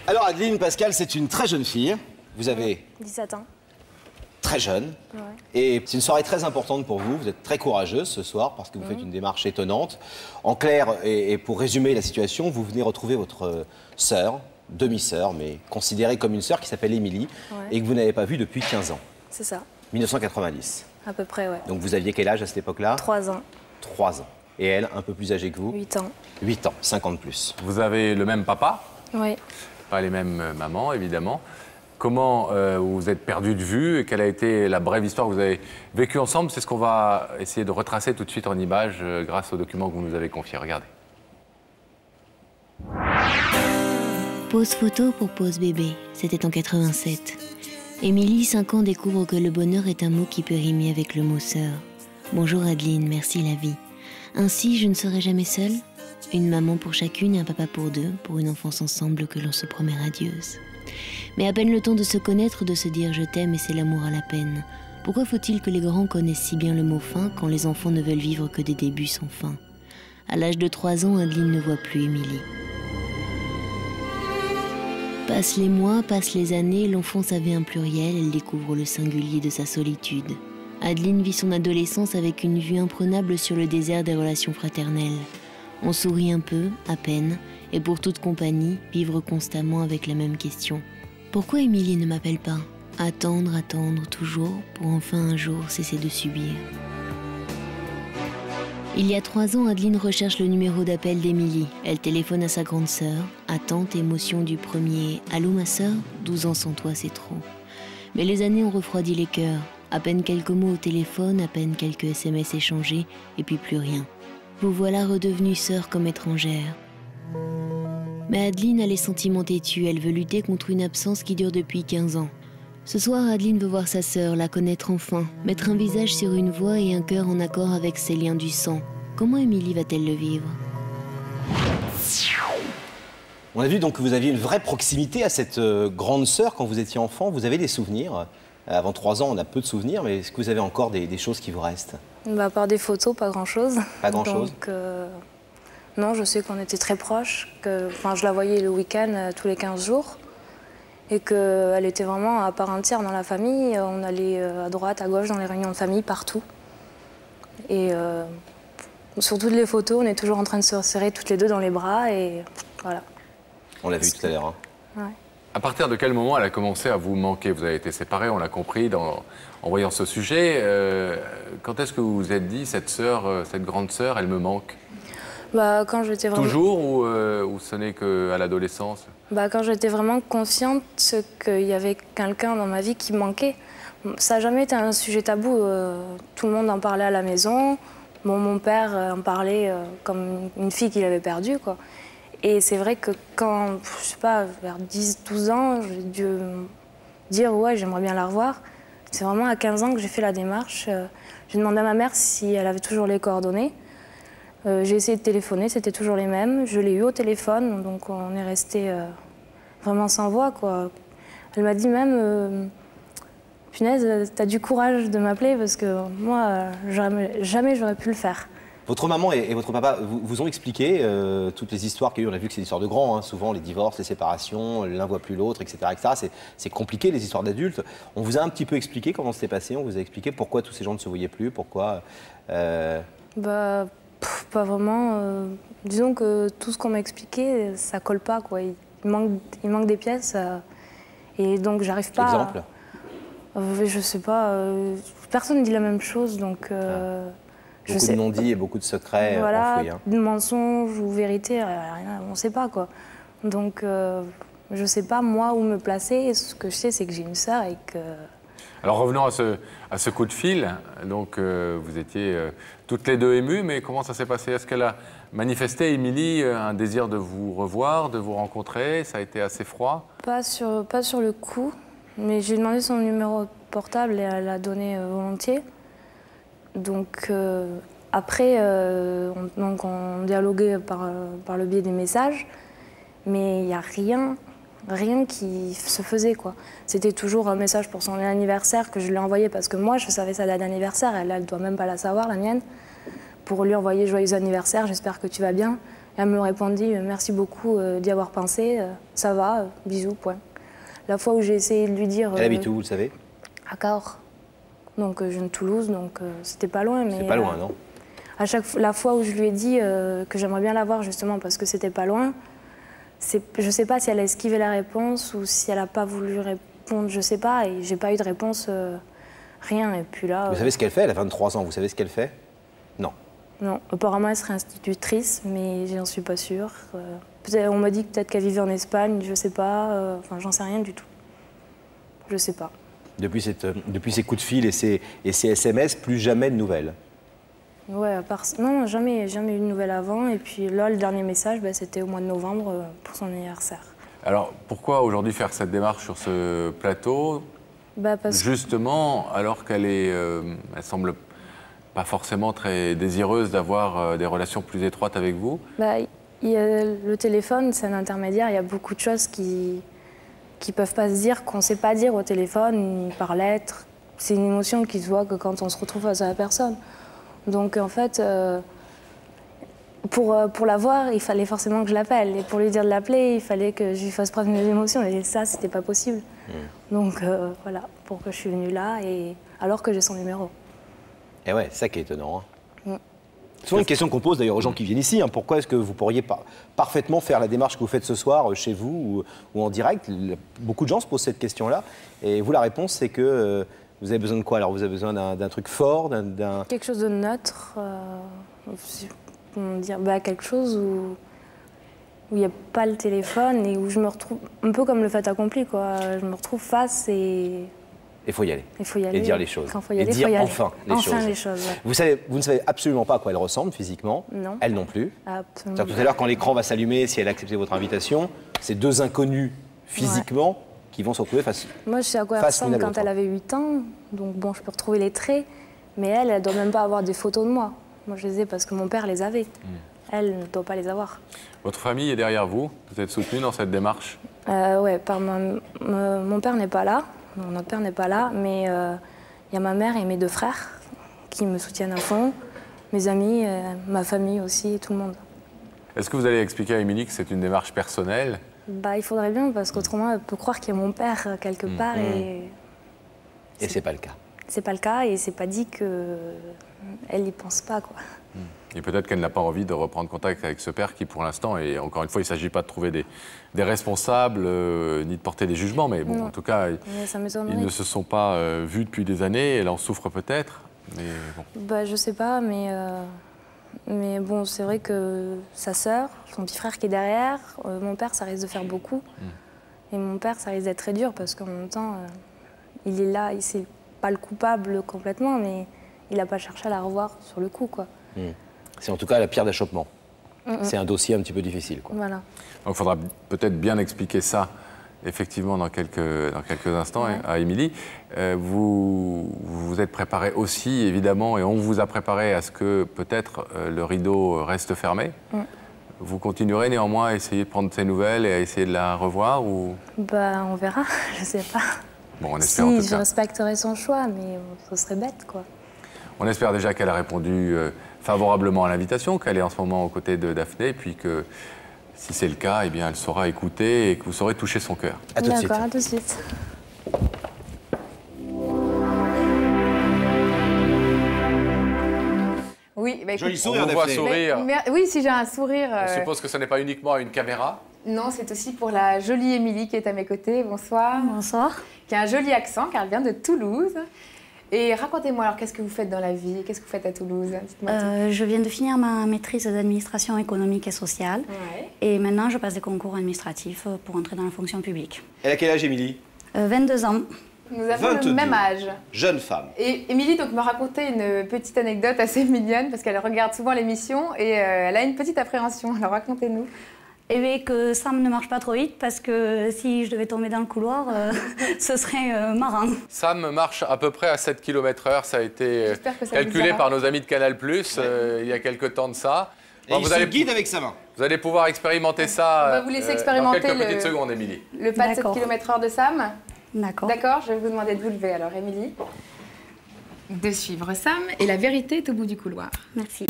Alors Adeline, Pascal, c'est une très jeune fille. Vous avez 17 ans. très jeune. Ouais. Et c'est une soirée très importante pour vous. Vous êtes très courageuse ce soir parce que vous faites une démarche étonnante. En clair, et pour résumer la situation, vous venez retrouver votre sœur, demi-sœur, mais considérée comme une sœur, qui s'appelle Émilie, et que vous n'avez pas vue depuis 15 ans. C'est ça. 1990. À peu près, ouais. Donc vous aviez quel âge à cette époque-là? 3 ans. 3 ans. Et elle, un peu plus âgée que vous? 8 ans. 8 ans, 50 plus. Vous avez le même papa, Oui. pas les mêmes mamans, évidemment. Comment vous vous êtes perdus de vue et quelle a été la brève histoire que vous avez vécue ensemble? C'est ce qu'on va essayer de retracer tout de suite en images grâce aux documents que vous nous avez confiés. Regardez. Pose photo pour pose bébé, c'était en 87. Émilie, 5 ans, découvre que le bonheur est un mot qui peut rimer avec le mot sœur. Bonjour Adeline, merci la vie. Ainsi, je ne serai jamais seule. Une maman pour chacune et un papa pour deux, pour une enfance ensemble que l'on se promet radieuse. Mais à peine le temps de se connaître, de se dire je t'aime et c'est l'amour à la peine. Pourquoi faut-il que les grands connaissent si bien le mot fin quand les enfants ne veulent vivre que des débuts sans fin? À l'âge de 3 ans, Adeline ne voit plus Émilie. Passent les mois, passent les années, l'enfance avait un pluriel, elle découvre le singulier de sa solitude. Adeline vit son adolescence avec une vue imprenable sur le désert des relations fraternelles. On sourit un peu, à peine, et pour toute compagnie, vivre constamment avec la même question. Pourquoi Émilie ne m'appelle pas? Attendre, attendre, toujours, pour enfin un jour cesser de subir. Il y a 3 ans, Adeline recherche le numéro d'appel d'Émilie. Elle téléphone à sa grande sœur, attente, émotion du premier « Allô ma sœur, 12 ans sans toi c'est trop ». Mais les années ont refroidi les cœurs. À peine quelques mots au téléphone, à peine quelques SMS échangés, et puis plus rien. Vous voilà redevenue sœur comme étrangère. Mais Adeline a les sentiments têtus, elle veut lutter contre une absence qui dure depuis 15 ans. Ce soir, Adeline veut voir sa sœur, la connaître enfin, mettre un visage sur une voix et un cœur en accord avec ses liens du sang. Comment Émilie va-t-elle le vivre? On a vu donc que vous aviez une vraie proximité à cette grande sœur quand vous étiez enfant. Vous avez des souvenirs? Avant 3 ans, on a peu de souvenirs, mais est-ce que vous avez encore des choses qui vous restent? Bah, à part des photos, pas grand-chose. Pas grand-chose? Donc, non, je sais qu'on était très proches. Je la voyais le week-end tous les 15 jours. Et qu'elle était vraiment à part entière dans la famille. On allait à droite, à gauche, dans les réunions de famille, partout. Et sur toutes les photos, on est toujours en train de se serrer toutes les deux dans les bras. Et voilà. On l'a vu tout à l'heure. Hein. Ouais. À partir de quel moment elle a commencé à vous manquer? Vous avez été séparés, on l'a compris en voyant ce sujet. Quand est-ce que vous vous êtes dit, cette sœur, cette grande sœur, elle me manque? Bah, quand j'étais vraiment... Toujours ou ce n'est qu'à l'adolescence? Bah, quand j'étais vraiment consciente qu'il y avait quelqu'un dans ma vie qui me manquait. Ça n'a jamais été un sujet tabou. Tout le monde en parlait à la maison. Bon, mon père en parlait comme une fille qu'il avait perdue, quoi. Et c'est vrai que quand, je sais pas, vers 10-12 ans, j'ai dû me dire « ouais, j'aimerais bien la revoir ». C'est vraiment à 15 ans que j'ai fait la démarche. J'ai demandé à ma mère si elle avait toujours les coordonnées. J'ai essayé de téléphoner, c'était toujours les mêmes. Je l'ai eu au téléphone, donc on est resté vraiment sans voix, quoi. Elle m'a dit même « punaise, t'as du courage de m'appeler parce que moi, jamais j'aurais pu le faire ». Votre maman et votre papa vous ont expliqué toutes les histoires qu'il y a eu. On a vu que c'est des histoires de grands, hein, souvent les divorces, les séparations, l'un voit plus l'autre, etc. etc. C'est compliqué, les histoires d'adultes. On vous a un petit peu expliqué comment c'était passé, on vous a expliqué pourquoi tous ces gens ne se voyaient plus, pourquoi... Bah, pas vraiment. Disons que tout ce qu'on m'a expliqué, ça colle pas, quoi. Il manque des pièces. Et donc j'arrive pas... Exemple je sais pas. Personne ne dit la même chose, donc... Beaucoup de non-dits et beaucoup de secrets enfouis. Hein. De mensonges ou vérités, rien, on ne sait pas, quoi. Donc, je ne sais pas, moi, où me placer. Ce que je sais, c'est que j'ai une sœur et que... Alors, revenons à ce coup de fil. Donc, vous étiez toutes les deux émues, mais comment ça s'est passé? Est-ce qu'elle a manifesté, Émilie, un désir de vous revoir, de vous rencontrer? Ça a été assez froid? Pas sur le coup, mais j'ai demandé son numéro portable et elle l'a donné volontiers. Donc après, on dialoguait par le biais des messages, mais il n'y a rien qui se faisait, quoi. C'était toujours un message pour son anniversaire que je lui ai envoyé parce que moi, je savais sa date d'anniversaire. Elle ne doit même pas la savoir, la mienne. Pour lui envoyer joyeux anniversaire, j'espère que tu vas bien. Elle me répondit merci beaucoup d'y avoir pensé, ça va, bisous, point. La fois où j'ai essayé de lui dire... Elle habite où, vous le savez? À Cahors. Donc je viens de Toulouse, donc c'était pas loin. C'est pas loin, non? La fois où je lui ai dit que j'aimerais bien la voir justement parce que c'était pas loin, je sais pas si elle a esquivé la réponse ou si elle a pas voulu répondre, je sais pas, et j'ai pas eu de réponse, rien. Et puis là... Vous savez ce qu'elle fait? Elle a 23 ans, vous savez ce qu'elle fait? Non. Non, apparemment elle serait institutrice, mais j'en suis pas sûre. On m'a dit peut-être qu'elle vivait en Espagne, je sais pas, enfin j'en sais rien du tout. Je sais pas. Depuis ces coups de fil et ces SMS, plus jamais de nouvelles? Ouais, non, jamais eu de nouvelles avant. Et puis là, le dernier message, c'était au mois de novembre pour son anniversaire. Alors, pourquoi aujourd'hui faire cette démarche sur ce plateau? Justement, alors qu'elle elle semble pas forcément très désireuse d'avoir des relations plus étroites avec vous. Le téléphone, c'est un intermédiaire. Il y a beaucoup de choses qui peuvent pas se dire, qu'on sait pas dire au téléphone, ni par lettre. C'est une émotion qui se voit que quand on se retrouve face à la personne. Donc en fait, pour la voir, il fallait forcément que je l'appelle. Et pour lui dire de l'appeler, il fallait que je lui fasse preuve de mes émotions. Et ça, c'était pas possible. Donc voilà, pourquoi je suis venue là, et alors que j'ai son numéro. Et ouais, c'est ça qui est étonnant. Hein. C'est souvent une question qu'on pose d'ailleurs aux gens qui viennent ici. Hein. Pourquoi est-ce que vous pourriez parfaitement faire la démarche que vous faites ce soir chez vous ou en direct? Beaucoup de gens se posent cette question-là. Et vous, la réponse, c'est que vous avez besoin de quoi? Alors, vous avez besoin d'un truc fort, d'un... Quelque chose de neutre. Quelque chose où il n'y a pas le téléphone et où je me retrouve un peu comme le fait accompli, quoi. Je me retrouve face et... Il faut y aller. Il faut y aller. Et dire les choses. Quand il faut y aller, et dire enfin les choses. Ouais. Vous ne savez absolument pas à quoi elle ressemble physiquement. Non. Elle non plus. Absolument. Tout à l'heure, quand l'écran va s'allumer, si elle a accepté votre invitation, c'est deux inconnus physiquement qui vont se retrouver face. Moi, je sais à quoi elle ressemble quand elle avait 8 ans. Donc bon, je peux retrouver les traits. Mais elle ne doit même pas avoir des photos de moi. Moi, je les ai parce que mon père les avait. Elle ne doit pas les avoir. Votre famille est derrière vous? Vous êtes soutenu dans cette démarche? Oui, mon père n'est pas là. Non, notre père n'est pas là, mais il y a ma mère et mes 2 frères qui me soutiennent à fond, mes amis, ma famille aussi, tout le monde. Est-ce que vous allez expliquer à Émilie que c'est une démarche personnelle? Il faudrait bien, parce qu'autrement, elle peut croire qu'il y a mon père quelque part. Et c'est pas le cas. C'est pas le cas, et c'est pas dit qu'elle n'y pense pas, quoi. Et peut-être qu'elle n'a pas envie de reprendre contact avec ce père qui, pour l'instant, et encore une fois, il ne s'agit pas de trouver des responsables, ni de porter des jugements, mais bon, en tout cas, ils ne se sont pas vus depuis des années, elle en souffre peut-être, mais bon. Je sais pas, mais bon, c'est vrai que sa sœur, son petit frère qui est derrière, mon père, ça risque de faire beaucoup. Et mon père, ça risque d'être très dur, parce qu'en même temps, il est là, c'est pas le coupable complètement, mais il n'a pas cherché à la revoir sur le coup, quoi. C'est en tout cas la pierre d'achoppement. C'est un dossier un petit peu difficile, quoi. Voilà. Donc il faudra peut-être bien expliquer ça, effectivement, dans quelques instants à Émilie. Vous êtes préparé aussi, évidemment, et on vous a préparé à ce que peut-être le rideau reste fermé. Vous continuerez néanmoins à essayer de prendre ses nouvelles et à essayer de la revoir ou... On verra, je sais pas. Bon, on espère en tout cas. Je respecterai son choix, mais ce serait bête, quoi. On espère déjà qu'elle a répondu favorablement à l'invitation, qu'elle est en ce moment aux côtés de Daphné, et puis que si c'est le cas, eh bien, elle saura écouter et que vous saurez toucher son cœur. À tout de suite. D'accord, à tout de suite. Oui, joli sourire, on vous voit sourire. Oui, si j'ai un sourire. On suppose que ce n'est pas uniquement à une caméra. Non, c'est aussi pour la jolie Émilie qui est à mes côtés. Bonsoir. Bonsoir. Qui a un joli accent, car elle vient de Toulouse. Et racontez-moi alors, qu'est-ce que vous faites dans la vie? Qu'est-ce que vous faites à Toulouse? Je viens de finir ma maîtrise d'administration économique et sociale. Ouais. Et maintenant, je passe des concours administratifs pour entrer dans la fonction publique. Elle a quel âge, Émilie? 22 ans. Nous avons 22. le même âge. Jeune femme. Et Émilie me racontait une petite anecdote assez mignonne, parce qu'elle regarde souvent l'émission et elle a une petite appréhension. Alors racontez-nous. Et bien que Sam ne marche pas trop vite, parce que si je devais tomber dans le couloir, ce serait marrant. Sam marche à peu près à 7 km/h. Ça a été calculé par nos amis de Canal+, il y a quelques temps de ça. Et il se guide avec sa main. Vous allez pouvoir expérimenter ça On va vous laisser expérimenter dans quelques petites secondes, Émilie. Le pas de 7 km/h de Sam. D'accord. D'accord, je vais vous demander de vous lever alors, Émilie. De suivre Sam, et la vérité est au bout du couloir. Merci.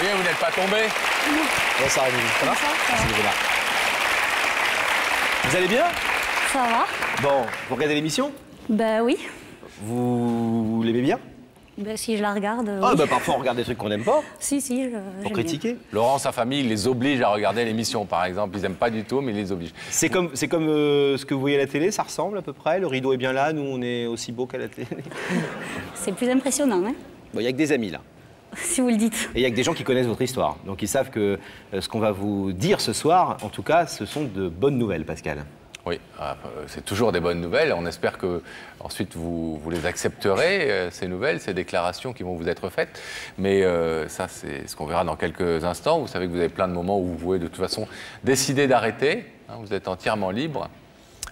voyez, vous n'êtes pas tombé. Bonsoir Émilie, ça va? Merci d'être là. Vous allez bien? Ça va? Bon, vous regardez l'émission? Ben oui. Vous l'aimez bien? Ben si je la regarde. Ah oui. bah parfois on regarde des trucs qu'on n'aime pas, Si, pour j'aime critiquer. Laurent, sa famille, il les oblige à regarder l'émission, par exemple. Ils n'aiment pas du tout, mais ils les obligent. C'est comme ce que vous voyez à la télé, ça ressemble à peu près? Le rideau est bien là, nous on est aussi beau qu'à la télé. bien. C'est plus impressionnant, hein, Bon, il n'y a que des amis là. si vous le dites. Et il y a que des gens qui connaissent votre histoire. Donc ils savent que ce qu'on va vous dire ce soir, en tout cas, ce sont de bonnes nouvelles, Pascal. Oui, c'est toujours des bonnes nouvelles. On espère que ensuite vous les accepterez, ces nouvelles, ces déclarations qui vont vous être faites. Mais ça, c'est ce qu'on verra dans quelques instants. Vous savez que vous avez plein de moments où vous pouvez de toute façon décider d'arrêter. Hein, vous êtes entièrement libre.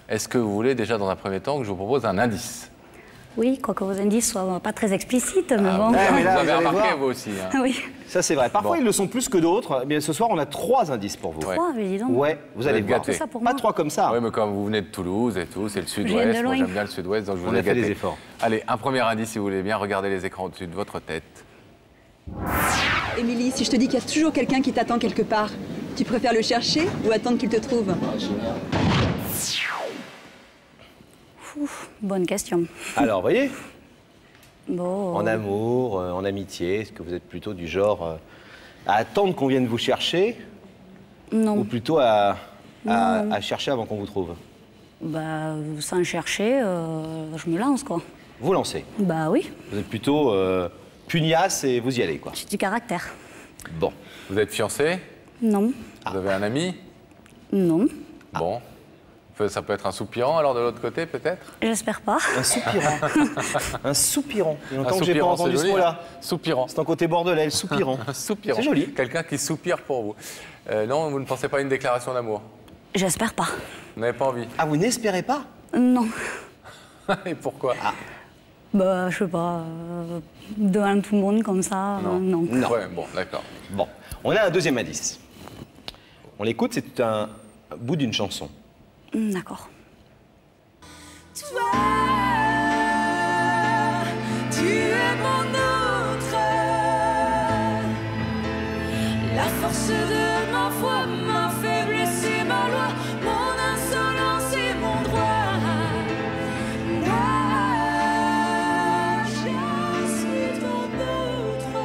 Est-ce que vous voulez déjà, dans un premier temps, que je vous propose un indice? Oui, quoique vos indices soient pas très explicites, mais bon. ouais, mais là, vous avez vous allez remarqué, voir. vous aussi. Hein. Oui. Ça c'est vrai. Parfois Bon. ils le sont plus que d'autres. Mais ce soir on a 3 indices pour vous. Ouais. Oh, mais dis donc. Ouais, vous allez êtes voir. gâtés. C'est ça pour Pas moi. 3 comme ça. Oui, mais comme vous venez de Toulouse et tout, c'est le viens de sud-ouest. Moi, loin. j'aime bien le sud-ouest, donc je vous On ai a fait gâté. des efforts. Allez, un premier indice, si vous voulez bien. Regardez les écrans au-dessus de votre tête. Émilie, si je te dis qu'il y a toujours quelqu'un qui t'attend quelque part, tu préfères le chercher ou attendre qu'il te trouve? Ouf, bonne question. Alors, vous voyez, Bon. en amour, en amitié, est-ce que vous êtes plutôt du genre à attendre qu'on vienne vous chercher ou Non. plutôt à chercher avant qu'on vous trouve? Bah, sans chercher, je me lance, quoi. Vous lancez. Bah oui, Vous êtes plutôt pugnace et vous y allez, quoi. j'ai du caractère. Bon. Vous êtes fiancé? Non. Vous avez un ami? Non. Bon. Ça peut être un soupirant, alors, de l'autre côté, peut-être? J'espère pas. Un soupirant. Un soupirant. Il y a Un longtemps que j'ai pas soupirant, entendu c'est ce joli, mot-là. hein. Soupirant. C'est un côté bordelais, le soupirant. Un soupirant. C'est joli. Quelqu'un qui soupire pour vous. Non, vous ne pensez pas à une déclaration d'amour? J'espère pas. Vous n'avez pas envie? Ah, vous n'espérez pas? Non. Et pourquoi? Bah, je sais pas. Devant tout le monde comme ça, non. Non. Ouais, bon, d'accord. Bon. On a un deuxième indice. On l'écoute, c'est un bout d'une chanson. D'accord. Toi, tu es mon autre, la force de ma foi, ma faiblesse et ma loi, mon insolence et mon droit. Moi, je suis ton autre,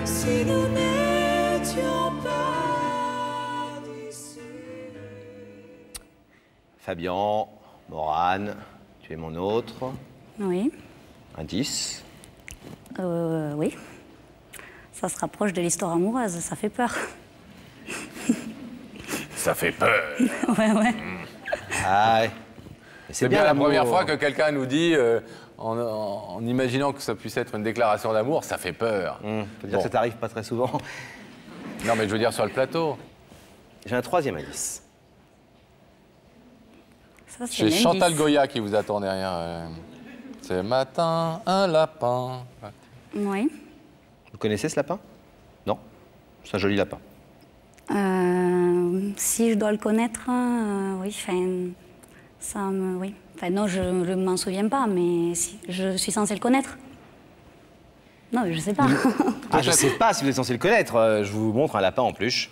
si nous n'étions pas d'ici. Fabian, Morane, tu es mon autre. Oui. Indice. Oui. Ça se rapproche de l'histoire amoureuse, ça fait peur. Ça fait peur. Ouais. Ah ouais. C'est bien la l'amour. première fois que quelqu'un nous dit, en imaginant que ça puisse être une déclaration d'amour, ça fait peur. Faut dire Bon. que ça t'arrive pas très souvent. Non, mais je veux dire sur le plateau. J'ai un troisième indice. Ça, c'est C'est l'indice. Chantal Goya qui vous attend derrière. C'est matin, un lapin. Oui. Vous connaissez ce lapin? Non? C'est un joli lapin. Si je dois le connaître, oui, enfin, ça me, oui. Enfin, non, je ne m'en souviens pas, mais si, je suis censée le connaître. Non, mais je sais pas. Ah, je sais pas si vous êtes censé le connaître. Je vous montre un lapin en peluche.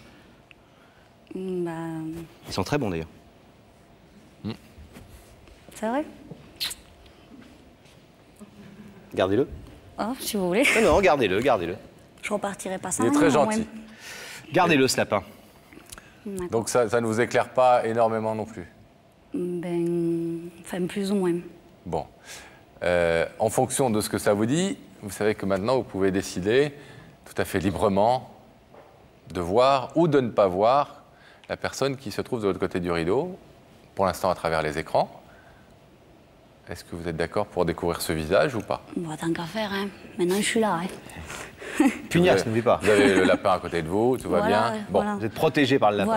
Bah, Ils sont très bons d'ailleurs. c'est vrai. Gardez-le. Oh, si vous voulez. Non, non, gardez-le, gardez-le. Je repartirai pas sans Il est rien, très au gentil. moins. Gardez-le ce lapin. D'accord. Donc ça ne vous éclaire pas énormément non plus. Ben, enfin, plus ou moins. Bon. En fonction de ce que ça vous dit, vous savez que maintenant vous pouvez décider tout à fait librement de voir ou de ne pas voir la personne qui se trouve de l'autre côté du rideau, pour l'instant à travers les écrans. Est-ce que vous êtes d'accord pour découvrir ce visage ou pas? Bon, tant qu'à faire, hein. Maintenant, je suis là, hein. Pugnace, n'oublie pas. Vous avez le lapin à côté de vous, tout va Voilà, bien. Bon, voilà. Vous êtes protégé par le lapin.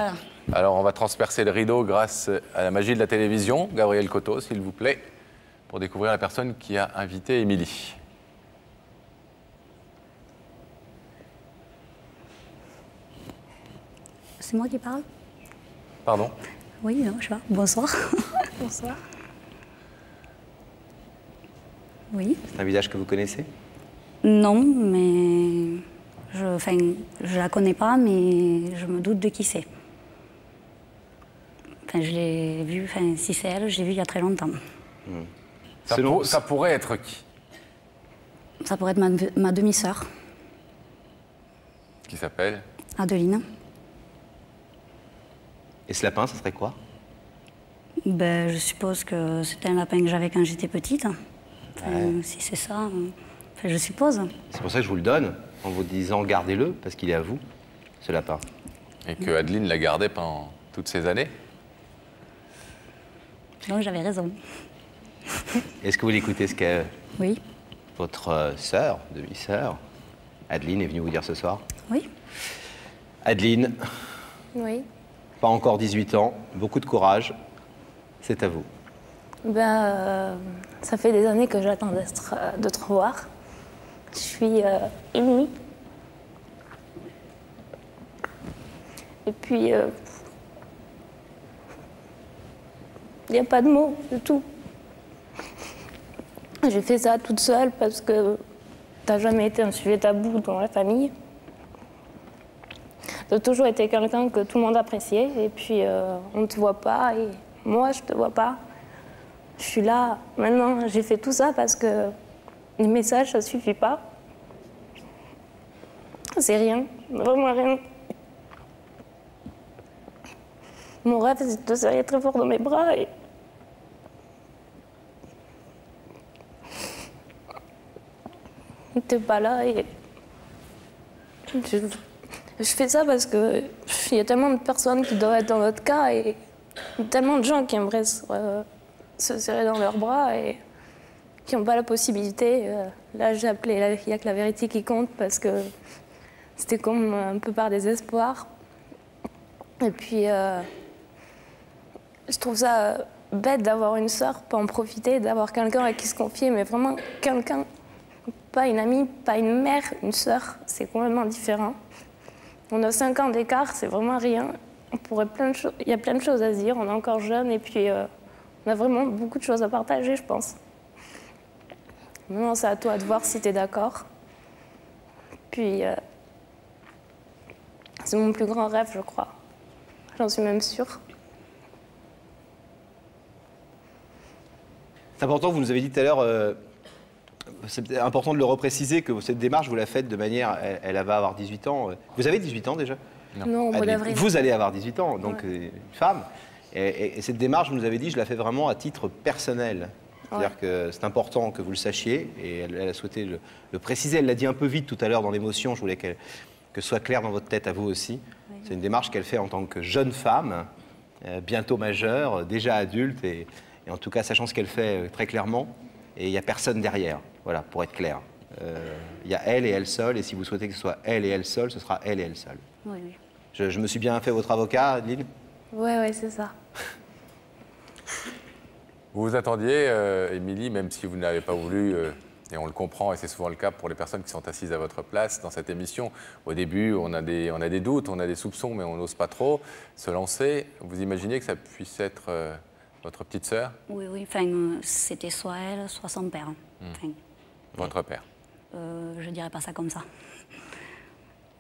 Voilà. alors on va transpercer le rideau grâce à la magie de la télévision. Gabriel Coteau, s'il vous plaît, pour découvrir la personne qui a invité Émilie. C'est moi qui parle? Pardon? Oui, non, je sais pas. Bonsoir. Bonsoir. Oui. C'est un visage que vous connaissez? Non, mais Je la connais pas, mais je me doute de qui c'est. Enfin, je l'ai vue, enfin, si c'est elle, je l'ai vue il y a très longtemps. Ça pourrait être qui? Ça pourrait être ma demi-sœur, Qui s'appelle? Adeline. Et ce lapin, ça serait quoi? Ben, je suppose que c'était un lapin que j'avais quand j'étais petite. Enfin, si c'est ça, enfin, je suppose. C'est pour ça que je vous le donne, en vous disant gardez-le, parce qu'il est à vous, ce lapin. Et que Adeline l'a gardé pendant toutes ces années? Donc j'avais raison. Est-ce que vous voulez écouter ce que Oui. votre sœur, demi-sœur, Adeline, est venue vous dire ce soir? Oui. Adeline, Oui. pas encore 18 ans, beaucoup de courage, c'est à vous. Ça fait des années que j'attends de te revoir. Je suis émue. Et puis, il n'y a pas de mots, c'est tout. J'ai fait ça toute seule parce que tu n'as jamais été un sujet tabou dans la famille. Tu as toujours été quelqu'un que tout le monde appréciait et puis on ne te voit pas et moi je te vois pas. Je suis là, maintenant j'ai fait tout ça parce que les messages ça suffit pas. C'est rien, vraiment rien. Mon rêve c'est de te serrer très fort dans mes bras et t'es pas là et je fais ça parce que il y a tellement de personnes qui doivent être dans votre cas et tellement de gens qui aimeraient se serrer dans leurs bras et qui n'ont pas la possibilité. Là, j'ai appelé Il n'y a que la vérité qui compte parce que c'était comme un peu par désespoir. Et puis, je trouve ça bête d'avoir une sœur, pas en profiter, d'avoir quelqu'un à qui se confier, mais vraiment quelqu'un, pas une amie, pas une mère, une sœur, c'est complètement différent. On a 5 ans d'écart, c'est vraiment rien. Il y a plein de choses à se dire, on est encore jeune et puis on a vraiment beaucoup de choses à partager, je pense. Maintenant, c'est à toi de voir si tu es d'accord. Puis, c'est mon plus grand rêve, je crois. J'en suis même sûre. C'est important, vous nous avez dit tout à l'heure, c'est important de le repréciser, que cette démarche, vous la faites de manière, elle va avoir 18 ans. Vous avez 18 ans déjà? Non, au mois d'avril. Vous allez avoir 18 ans, donc Ouais. une femme. Et cette démarche, vous nous avez dit, je la fais vraiment à titre personnel. C'est-à-dire que c'est important que vous le sachiez, et elle a souhaité le préciser. Elle l'a dit un peu vite tout à l'heure dans l'émotion, je voulais que ce soit clair dans votre tête à vous aussi. Oui. C'est une démarche qu'elle fait en tant que jeune femme, bientôt majeure, déjà adulte, et en tout cas sachant ce qu'elle fait très clairement. Et il n'y a personne derrière, voilà, pour être clair. Il y a elle et elle seule, et si vous souhaitez que ce soit elle et elle seule, ce sera elle et elle seule. Oui, oui. Je me suis bien fait votre avocat, Adeline? Ouais, c'est ça. Vous vous attendiez, Émilie, même si vous n'avez pas voulu, et on le comprend, et c'est souvent le cas pour les personnes qui sont assises à votre place dans cette émission. Au début, on a des doutes, on a des soupçons, mais on n'ose pas trop se lancer. Vous imaginez que ça puisse être votre petite sœur? Oui, oui. Enfin, c'était soit elle, soit son père. Enfin, Votre père? je dirais pas ça comme ça.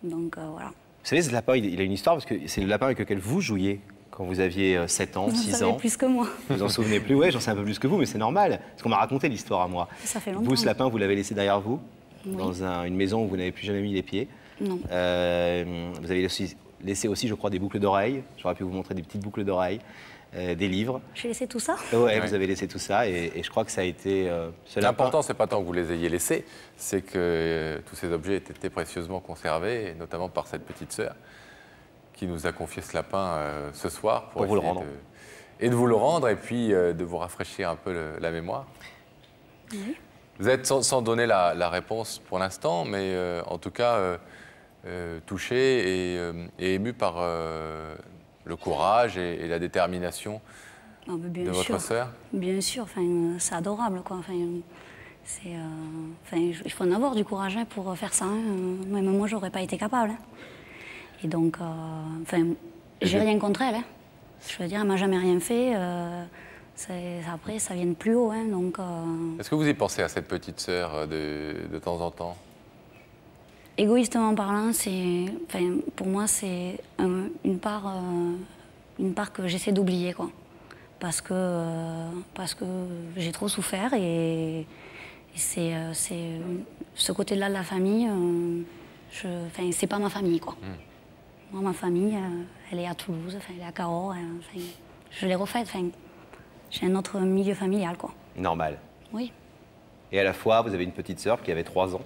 Donc, voilà. Vous savez, ce lapin, il a une histoire, parce que c'est le lapin avec lequel vous jouiez quand vous aviez 7 ans, Vous en 6 savez ans. plus que moi. Vous vous en souvenez plus? Oui, j'en sais un peu plus que vous, mais c'est normal. Parce qu'on m'a raconté l'histoire à moi. Ça fait longtemps. Vous, ce lapin, vous l'avez laissé derrière vous, Oui. dans une maison où vous n'avez plus jamais mis les pieds. Non. Vous avez laissé aussi, je crois, des boucles d'oreilles. J'aurais pu vous montrer des petites boucles d'oreilles, des livres. J'ai laissé tout ça? Ouais, vous avez laissé tout ça, et je crois que ça a été... ce lapin- L'important, c'est pas tant que vous les ayez laissés, c'est que tous ces objets aient été précieusement conservés, et notamment par cette petite sœur qui nous a confié ce lapin ce soir Pour vous le essayer rendre. de vous le rendre, et puis de vous rafraîchir un peu la mémoire. Oui. Vous êtes sans donner la réponse pour l'instant, mais en tout cas touché et ému par le courage et la détermination Ah, ben, bien de sûr. votre sœur. Bien sûr, enfin, c'est adorable, quoi. Enfin, il faut en avoir du courage hein, pour faire ça. Hein. Même moi, j'aurais pas été capable. Hein. Et donc, j'ai rien contre elle. Hein. Je veux dire, elle m'a jamais rien fait. Après, ça vient de plus haut. Hein, donc, Est-ce que vous y pensez à cette petite sœur de temps en temps? égoïstement parlant, pour moi, c'est une part que j'essaie d'oublier, quoi. Parce que j'ai trop souffert et c'est ce côté-là de la famille, c'est pas ma famille, quoi. Moi, ma famille, elle est à Toulouse, elle est à Cahors, je l'ai refaite, j'ai un autre milieu familial, quoi. Normal. Oui. Et à la fois, vous avez une petite sœur qui avait 3 ans.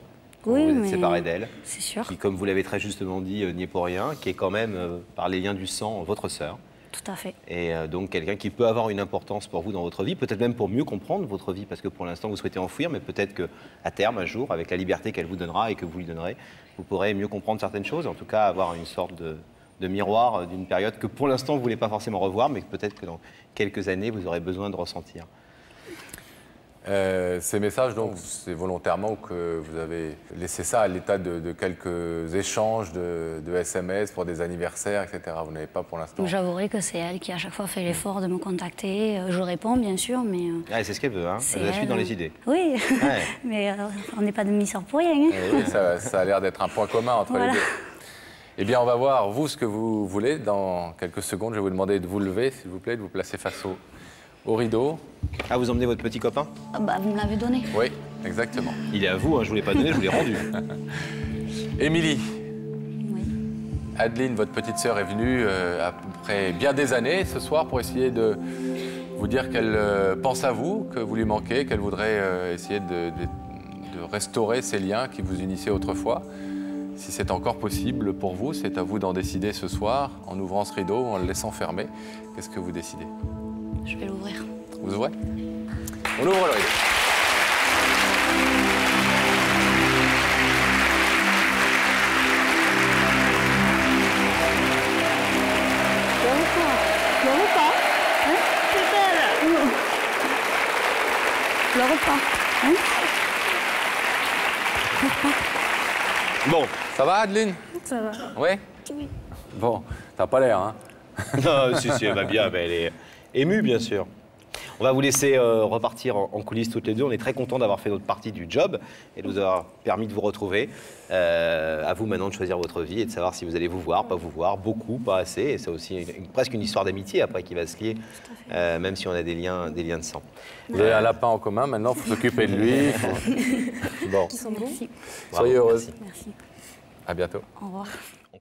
Oui, vous êtes séparé d'elle. C'est sûr. Qui, comme vous l'avez très justement dit, n'y est pour rien, qui est quand même, par les liens du sang, votre sœur. Tout à fait. Et donc quelqu'un qui peut avoir une importance pour vous dans votre vie, peut-être même pour mieux comprendre votre vie, parce que pour l'instant vous souhaitez enfuir, mais peut-être qu'à terme, un jour, avec la liberté qu'elle vous donnera et que vous lui donnerez, vous pourrez mieux comprendre certaines choses, en tout cas avoir une sorte de miroir d'une période que pour l'instant vous ne voulez pas forcément revoir, mais que peut-être que dans quelques années vous aurez besoin de ressentir. Ces messages, donc, c'est volontairement que vous avez laissé ça à l'état de quelques échanges de SMS pour des anniversaires, etc. Vous n'avez pas pour l'instant... J'avouerai que c'est elle qui à chaque fois fait l'effort de me contacter. Je réponds, bien sûr, mais... c'est ce qu'elle veut, hein. Elle la suit dans les idées. Oui, ouais. Mais on n'est pas demi-sœurs pour rien. Hein. Oui, ça a l'air d'être un point commun entre les deux. Eh bien, on va voir, vous, ce que vous voulez. Dans quelques secondes, je vais vous demander de vous lever, s'il vous plaît, de vous placer face au rideau. Ah, vous emmenez votre petit copain? Vous me l'avez donné. Oui, exactement. Il est à vous, hein, je ne vous l'ai pas donné, je vous l'ai rendu. Émilie. Oui. Adeline, votre petite sœur, est venue après bien des années ce soir pour essayer de vous dire qu'elle pense à vous, que vous lui manquez, qu'elle voudrait essayer de restaurer ces liens qui vous unissaient autrefois. Si c'est encore possible pour vous, c'est à vous d'en décider ce soir, en ouvrant ce rideau, en le laissant fermer. Qu'est-ce que vous décidez? Je vais l'ouvrir. Vous ouvrez? On ouvre le rideau. Pleure pas. Hein? Bon. Ça va, Adeline? Ça va. Ouais? Oui. Bon, t'as pas l'air, hein? Non, si, elle va bien, mais elle est émue, bien sûr. On va vous laisser repartir en coulisses toutes les deux. On est très contents d'avoir fait notre partie du job et de nous avoir permis de vous retrouver. À vous maintenant de choisir votre vie et de savoir si vous allez vous voir, pas vous voir, beaucoup, pas assez. Et c'est aussi presque une histoire d'amitié après qui va se lier, même si on a des liens de sang. Vous avez un lapin en commun, maintenant, il faut s'occuper de lui. Bon. Merci. Soyez heureuse. Merci. À bientôt. Au revoir.